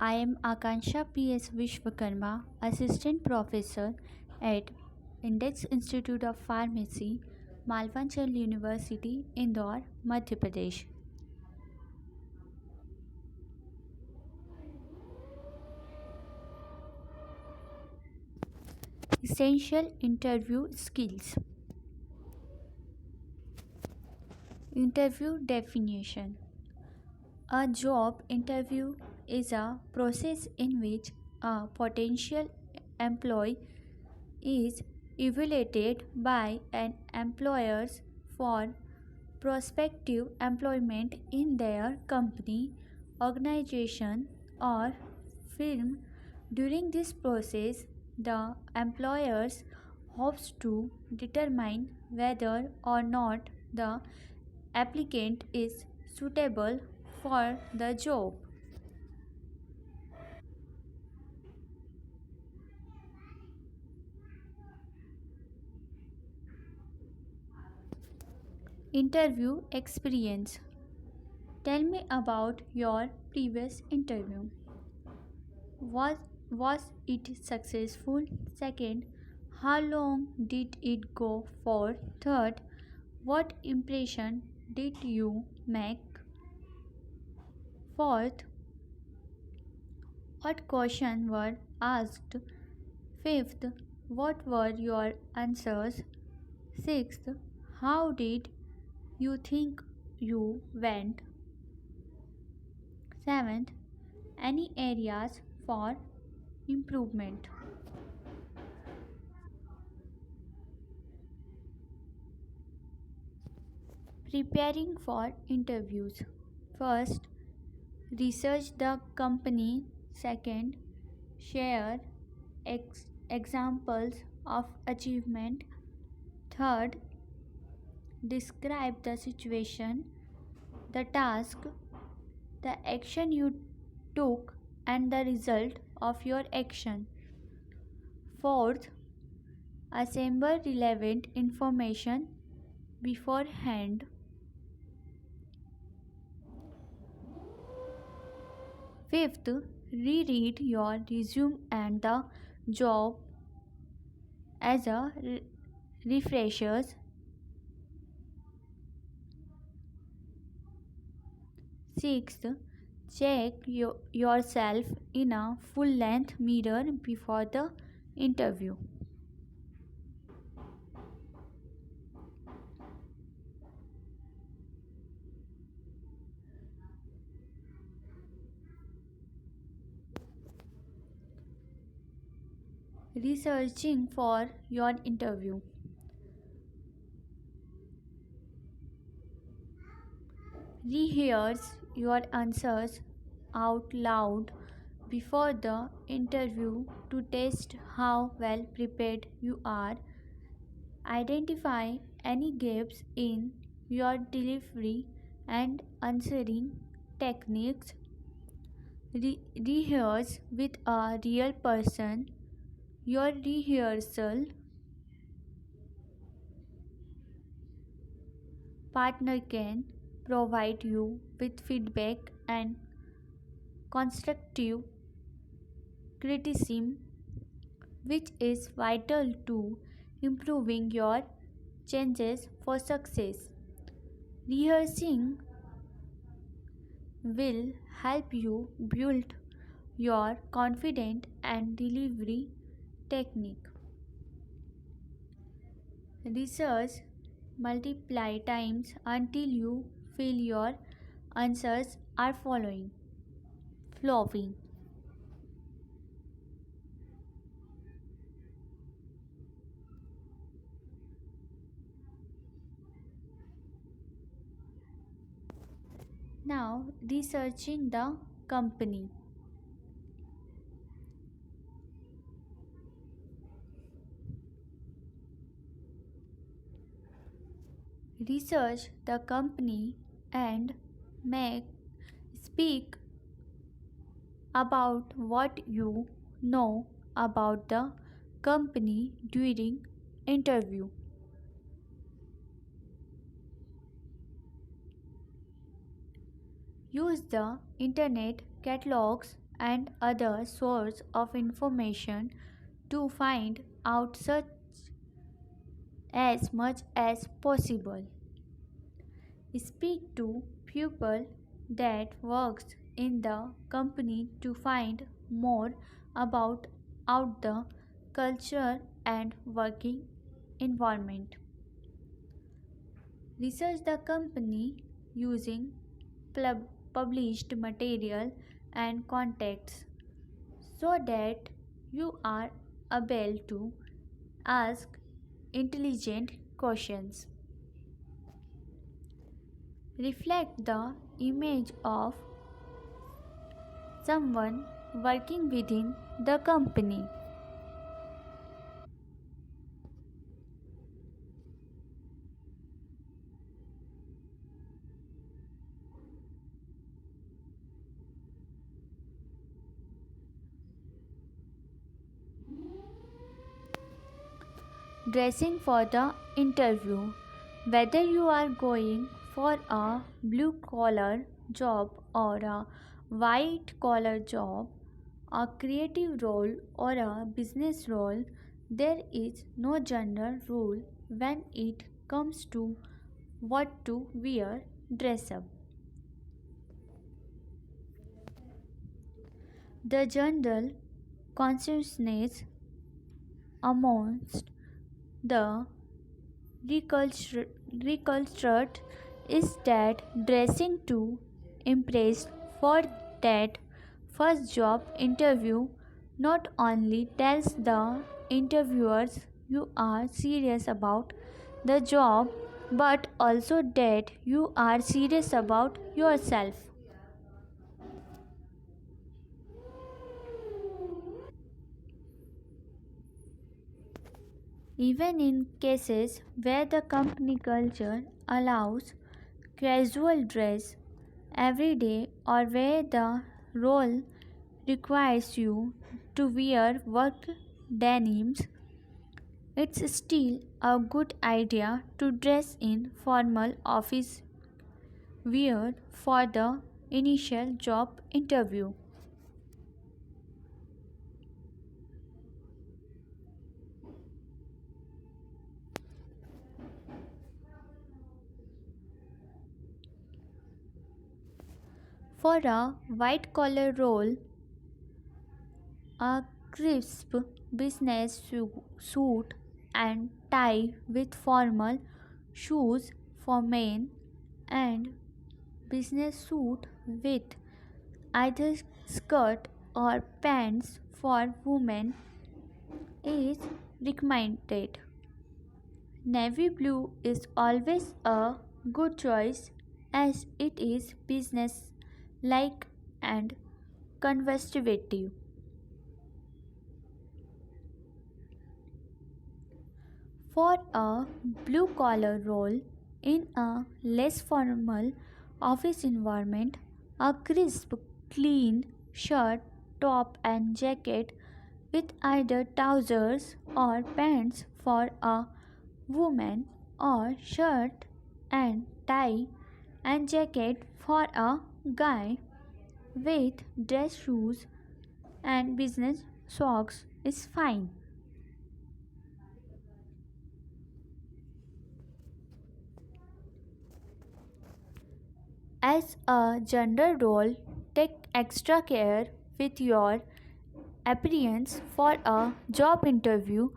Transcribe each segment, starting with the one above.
I am Akansha P.S. Vishwakarma, Assistant Professor at Index Institute of Pharmacy, Malvanchal University, Indore, Madhya Pradesh. Essential interview skills. Interview definition. A job interview is a process in which a potential employee is evaluated by an employer for prospective employment in their company, organization, or firm. During this process, the employer hopes to determine whether or not the applicant is suitable for the job. Interview experience. Tell me about your previous interview. Was was it successful? Second, how long did it go for? Third, what impression did you make? Fourth, what questions were asked? Fifth, what were your answers? Sixth, how did you think you went? Seventh, any areas for improvement. Preparing for interviews. First, research the company. Second, share examples of achievement. Third, describe the situation, the task, the action you took, and the result of your action. Fourth, assemble relevant information beforehand. Fifth, reread your resume and the job as a refreshers. Sixth, check yourself in a full length mirror before the interview. Researching for your interview. Rehearse your answers out loud before the interview to test how well prepared you are. Identify any gaps in your delivery and answering techniques. Rehearse with a real person. Your rehearsal partner can provide you with feedback and constructive criticism, which is vital to improving your chances for success. Rehearsing will help you build your confidence and delivery technique. Research multiply times until you feel your answers are flowing. Now, researching the company. Research the company and make speak about what you know about the company during interview. Use the internet catalogs and other source of information to find out such as much as possible. Speak to people that works in the company to find more about out the culture and working environment. Research the company using published material and contacts so that you are able to ask intelligent questions. Reflect the image of someone working within the company. Dressing for the interview. Whether you are going for a blue collar job or a white collar job, a creative role or a business role, there is no general rule when it comes to what to wear. Dress up. The general consciousness amongst the reconstruct is that dressing to impress for that first job interview not only tells the interviewers you are serious about the job but also that you are serious about yourself. Even in cases where the company culture allows casual dress every day or where the role requires you to wear work denims, it's still a good idea to dress in formal office wear for the initial job interview. For a white collar role, a crisp business suit and tie with formal shoes for men and business suit with either skirt or pants for women is recommended. Navy blue is always a good choice as it is business like and conservative. For a blue collar role in a less formal office environment, a crisp, clean shirt, top, and jacket with either trousers or pants for a woman, or shirt and tie and jacket for a guy with dress shoes and business socks is fine. As a gender role, take extra care with your appearance for a job interview.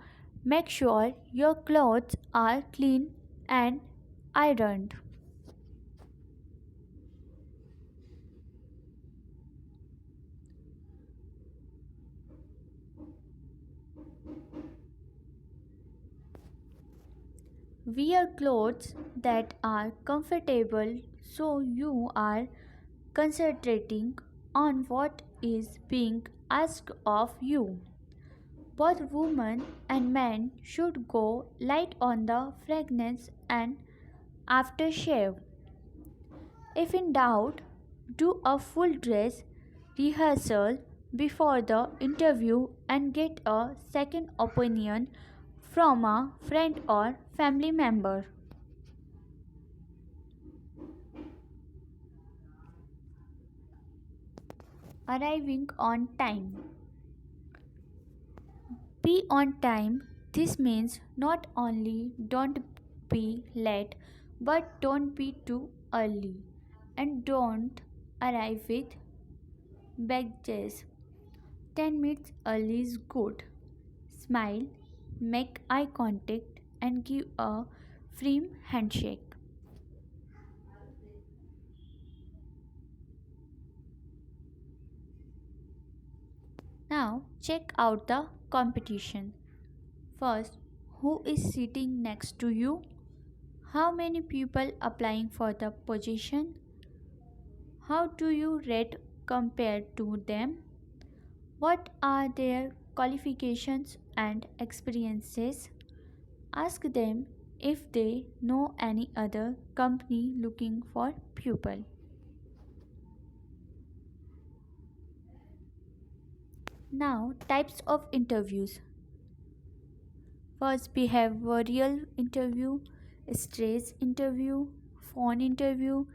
Make sure your clothes are clean and ironed. Wear clothes that are comfortable so you are concentrating on what is being asked of you. Both women and men should go light on the fragrance and aftershave. If in doubt, do a full dress rehearsal before the interview and get a second opinion from a friend or family member. Arriving on time. Be on time. This means not only don't be late, but don't be too early and don't arrive with baggage. 10 minutes early is good. Smile, make eye contact, and give a firm handshake. Now, check out the competition. First, who is sitting next to you? How many people applying for the position? How do you rate compared to them? What are their qualifications and experiences? Ask them if they know any other company looking for people. Now, types of interviews. First, behavioral interview, stress interview, phone interview,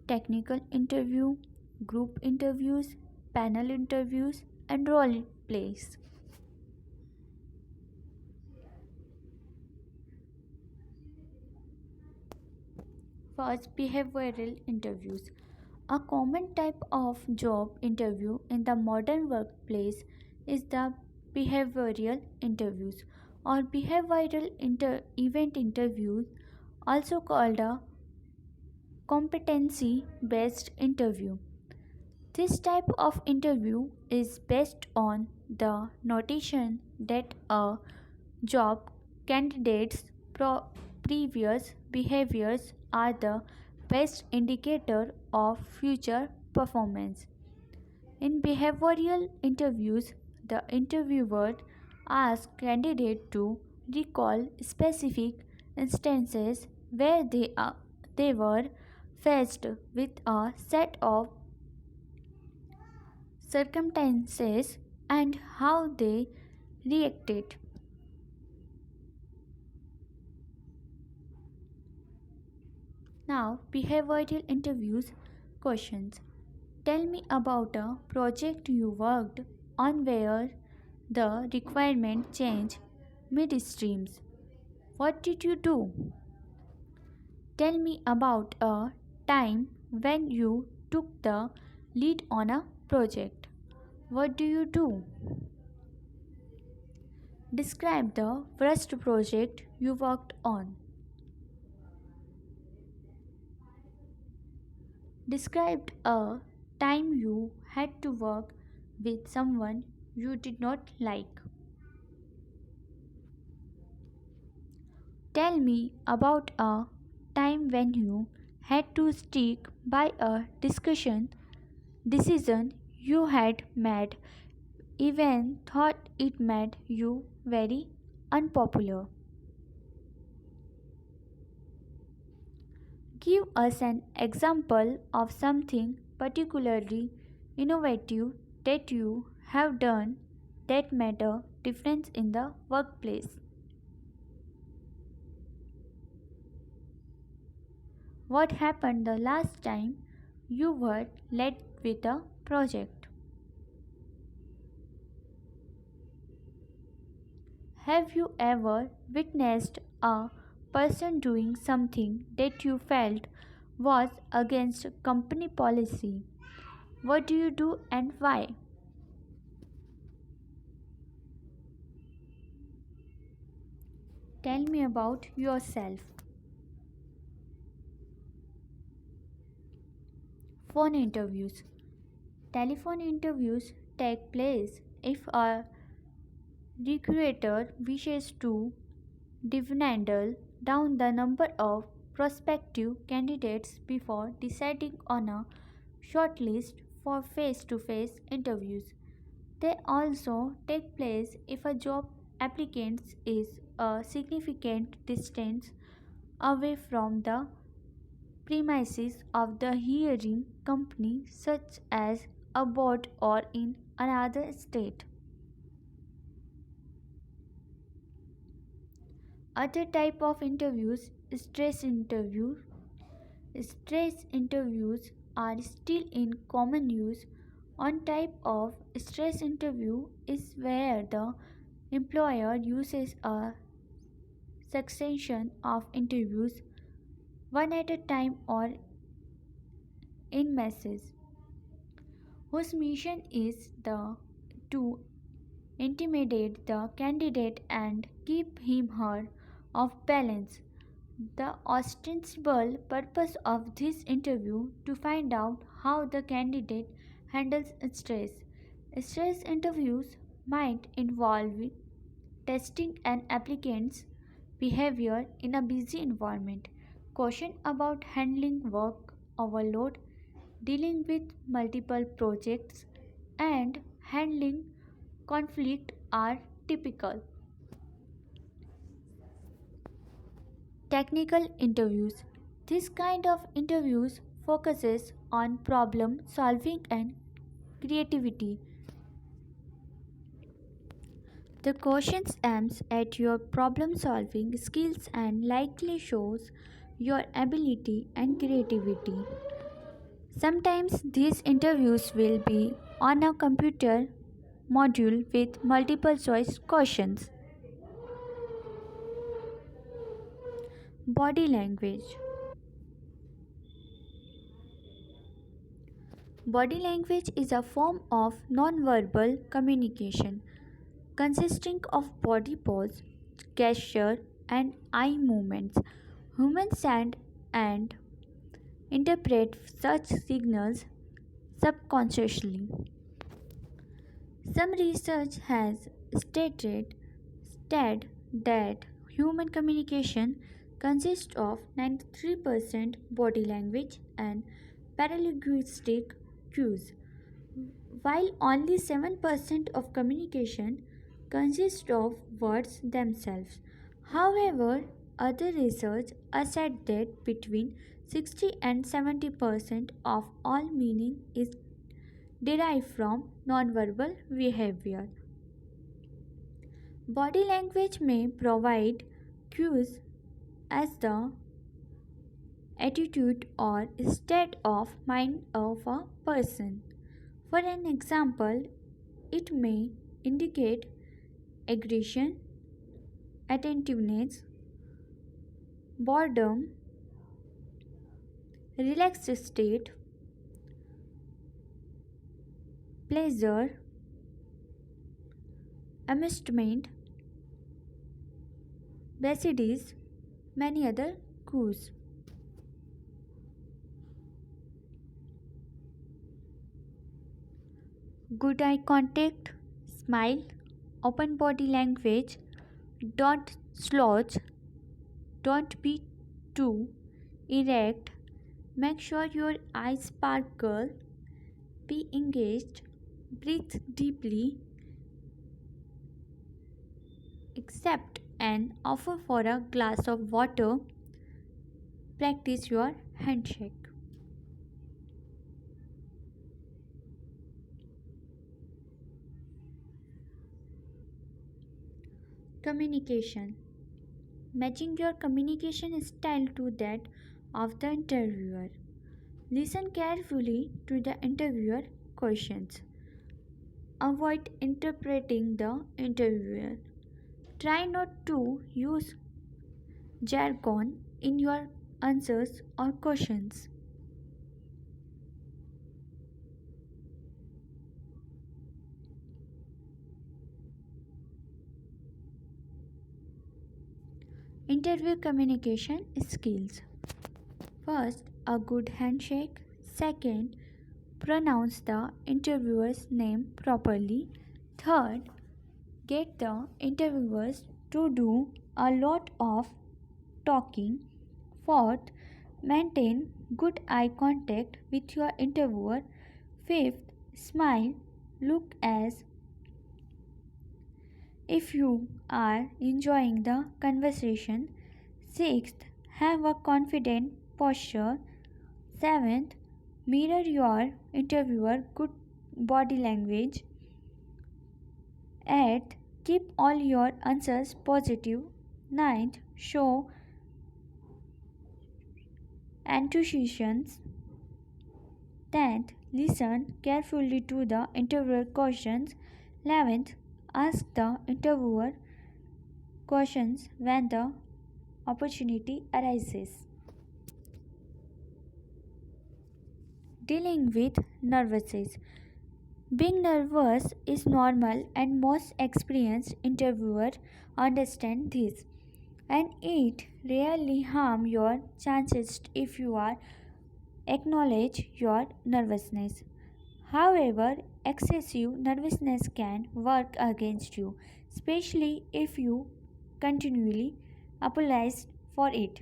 technical interview, group interviews, panel interviews, and role plays. First, behavioral interviews. A common type of job interview in the modern workplace is the behavioral interviews or event interviews, also called a competency based interview. This type of interview is based on the notation that a job candidate's previous behaviors are the best indicator of future performance. In behavioral interviews, the interviewer asks candidate to recall specific instances where they were faced with a set of circumstances and how they reacted. Now, behavioral interviews questions. Tell me about a project you worked on where the requirement changed midstreams. What did you do? Tell me about a time when you took the lead on a project. What do you do? Describe the first project you worked on. Describe a time you had to work with someone you did not like. Tell me about a time when you had to stick by a decision you had made even thought it made you very unpopular. Give us an example of something particularly innovative that you have done that made a difference in the workplace. What happened the last time you were led with a project? Have you ever witnessed a person doing something that you felt was against company policy? What do you do and why? Tell me about yourself. Phone interviews. Telephone interviews take place if a recruiter wishes to dwindle down the number of prospective candidates before deciding on a shortlist for face to face interviews. They also take place if a job applicant is a significant distance away from the premises of the hiring company, such as abroad or in another state. Other type of interviews, stress interviews. Stress interviews are still in common use, On type of stress interview is where the employer uses a succession of interviews, one at a time or in masses, whose mission is to intimidate the candidate and keep him her off balance. The ostensible purpose of this interview to find out how the candidate handles stress. Stress interviews might involve testing an applicant's behavior in a busy environment, question about handling work overload, dealing with multiple projects, and handling conflict are typical. Technical interviews. This kind of interviews focuses on problem solving and creativity. The questions aims at your problem solving skills and likely shows your ability and creativity. Sometimes these interviews will be on a computer module with multiple choice questions. Body language. Body language is a form of non-verbal communication consisting of body pose, gesture, and eye movements. Humans send and interpret such signals subconsciously. Some research has stated that human communication consists of 93% body language and paralinguistic cues, while only 7% of communication consists of words themselves. However, other research asserts that between 60 and 70% of all meaning is derived from nonverbal behavior. Body language may provide cues as the attitude or state of mind of a person. For an example, it may indicate aggression, attentiveness, boredom, relaxed state, pleasure, amusement, basides, many other cues. Good eye contact, smile, open body language, don't slouch, don't be too erect, make sure your eyes sparkle, be engaged, breathe deeply, accept an offer for a glass of water, practice your handshake. Communication. Matching your communication style to that of the interviewer. Listen carefully to the interviewer questions. Avoid interpreting the interviewer. Try not to use jargon in your answers or questions. Interview communication skills. First, a good handshake. Second, pronounce the interviewer's name properly. Third, get the interviewers to do a lot of talking. Fourth, maintain good eye contact with your interviewer. Fifth, smile, look as if you are enjoying the conversation. Sixth, have a confident posture. Seventh, mirror your interviewer good body language. Eighth, keep all your answers positive. Ninth, show enthusiasm. 10th, Listen carefully to the interviewer questions. 11th, ask the interviewer questions when the opportunity arises. Dealing with nervousness. Being nervous is normal and most experienced interviewers understand this. And it rarely harms your chances if you are acknowledge your nervousness. However, excessive nervousness can work against you, especially if you continually apologize for it.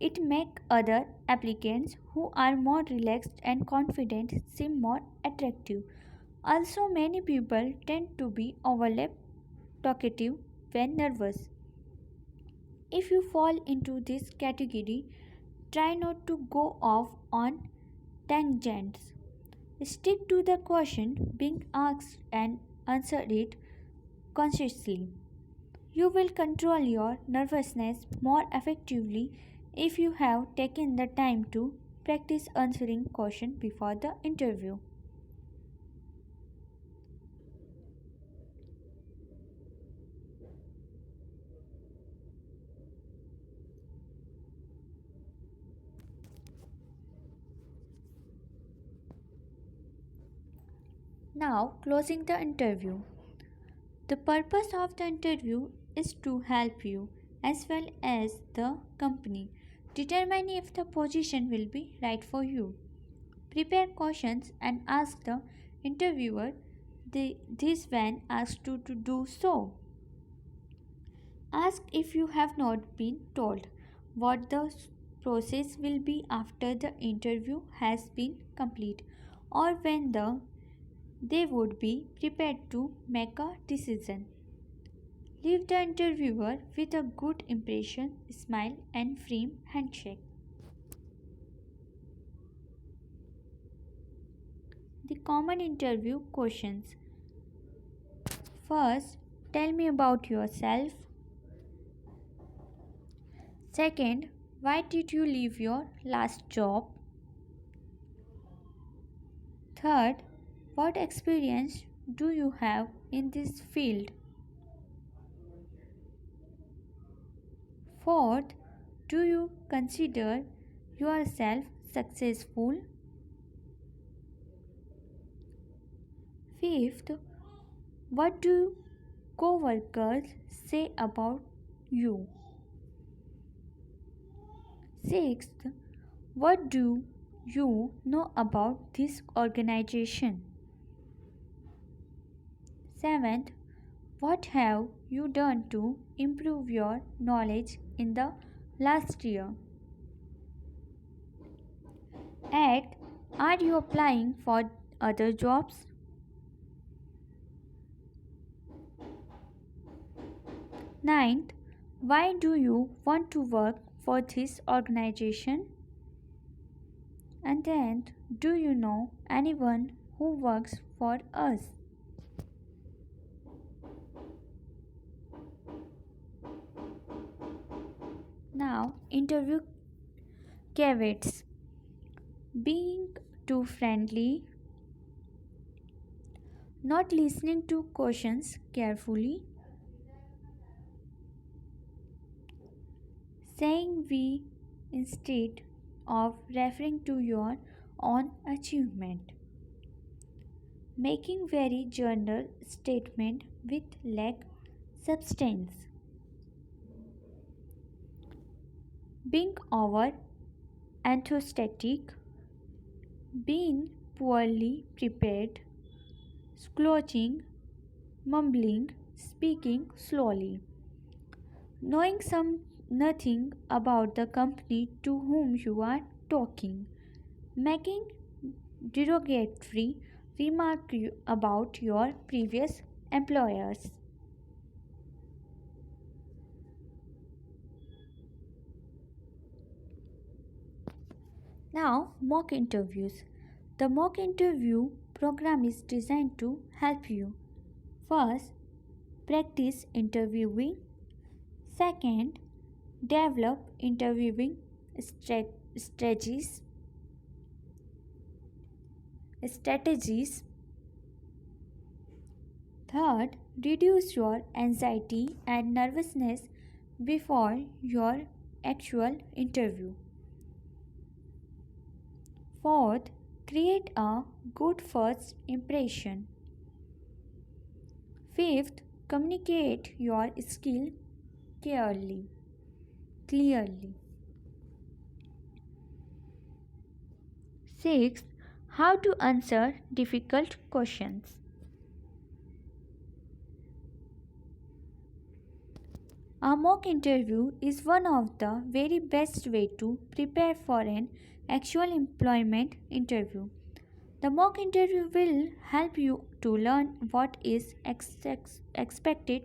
It makes other applicants who are more relaxed and confident seem more attractive. Also, many people tend to be overly talkative when nervous. If you fall into this category, try not to go off on tangents. Stick to the question being asked and answer it consciously. You will control your nervousness more effectively if you have taken the time to practice answering questions before the interview. Now, closing the interview. The purpose of the interview is to help you as well as the company determine if the position will be right for you. Prepare questions and ask the interviewer this when asked to do so. Ask if you have not been told what the process will be after the interview has been complete or when they would be prepared to make a decision. Leave the interviewer with a good impression, smile, and firm handshake. The common interview questions. First, tell me about yourself. Second, why did you leave your last job? Third, what experience do you have in this field? Fourth, do you consider yourself successful? Fifth, what do co-workers say about you? Sixth, what do you know about this organization? Seventh, what have you done to improve your knowledge in the last year? Eighth, are you applying for other jobs? Ninth, why do you want to work for this organization? And tenth, do you know anyone who works for us? Now, interview caveats. Being too friendly, not listening to questions carefully, saying we instead of referring to your own achievement, making very general statement with lack substance, being over enthusiastic, being poorly prepared, slouching, mumbling, speaking slowly, knowing some nothing about the company to whom you are talking, making derogatory remark about your previous employers. Now, mock interviews. The mock interview program is designed to help you. First, practice interviewing. Second, develop interviewing strategies. strategies. Third, reduce your anxiety and nervousness before your actual interview. Fourth, create a good first impression. Fifth, communicate your skill clearly. Clearly. Sixth, how to answer difficult questions. A mock interview is one of the very best way to prepare for an actual employment interview. The mock interview will help you to learn what is expected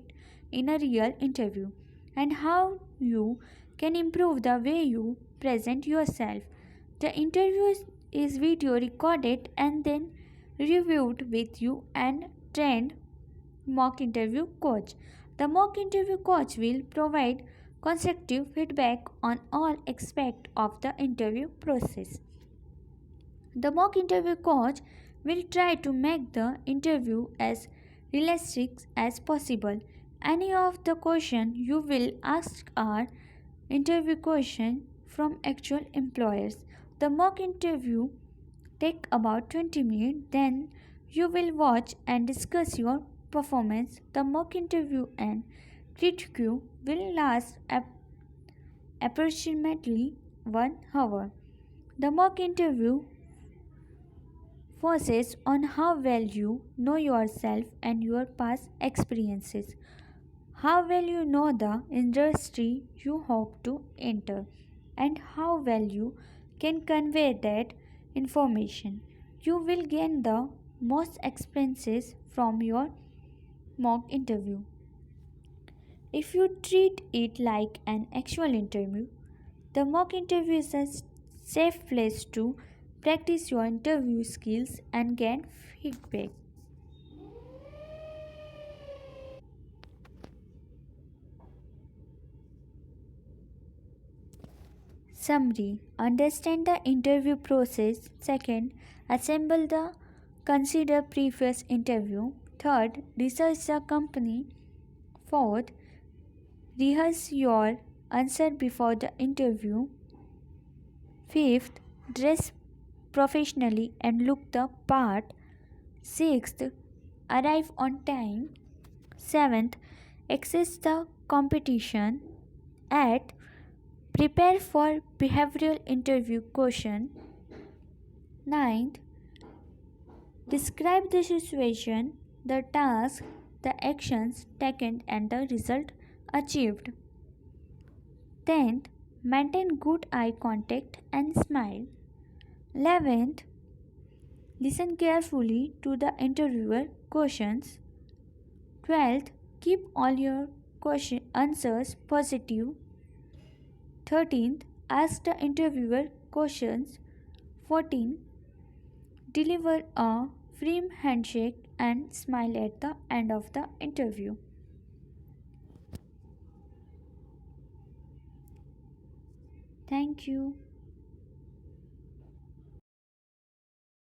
in a real interview and how you can improve the way you present yourself. The interview is video recorded and then reviewed with you and trained mock interview coach. The mock interview coach will provide constructive feedback on all aspects of the interview process. The mock interview coach will try to make the interview as realistic as possible. Any of the questions you will ask are interview questions from actual employers. The mock interview take about 20 minutes, then you will watch and discuss your performance. The mock interview and critique will last approximately 1 hour. The mock interview focuses on how well you know yourself and your past experiences, how well you know the industry you hope to enter, and how well you can convey that information. You will gain the most experiences from your mock interview. If you treat it like an actual interview, the mock interview is a safe place to practice your interview skills and gain feedback. Summary: understand the interview process. Second, assemble the consider previous interview. Third, research the company. Fourth, rehearse your answer before the interview. Fifth, dress professionally and look the part. Sixth, arrive on time. Seventh, access the competition. Eighth, prepare for behavioral interview question. Ninth, describe the situation, the task, the actions taken, and the result achieved. 10th, maintain good eye contact and smile. 11th, listen carefully to the interviewer questions. 12th, keep all your answers positive. 13th, ask the interviewer questions. 14th, deliver a firm handshake and smile at the end of the interview. Thank you.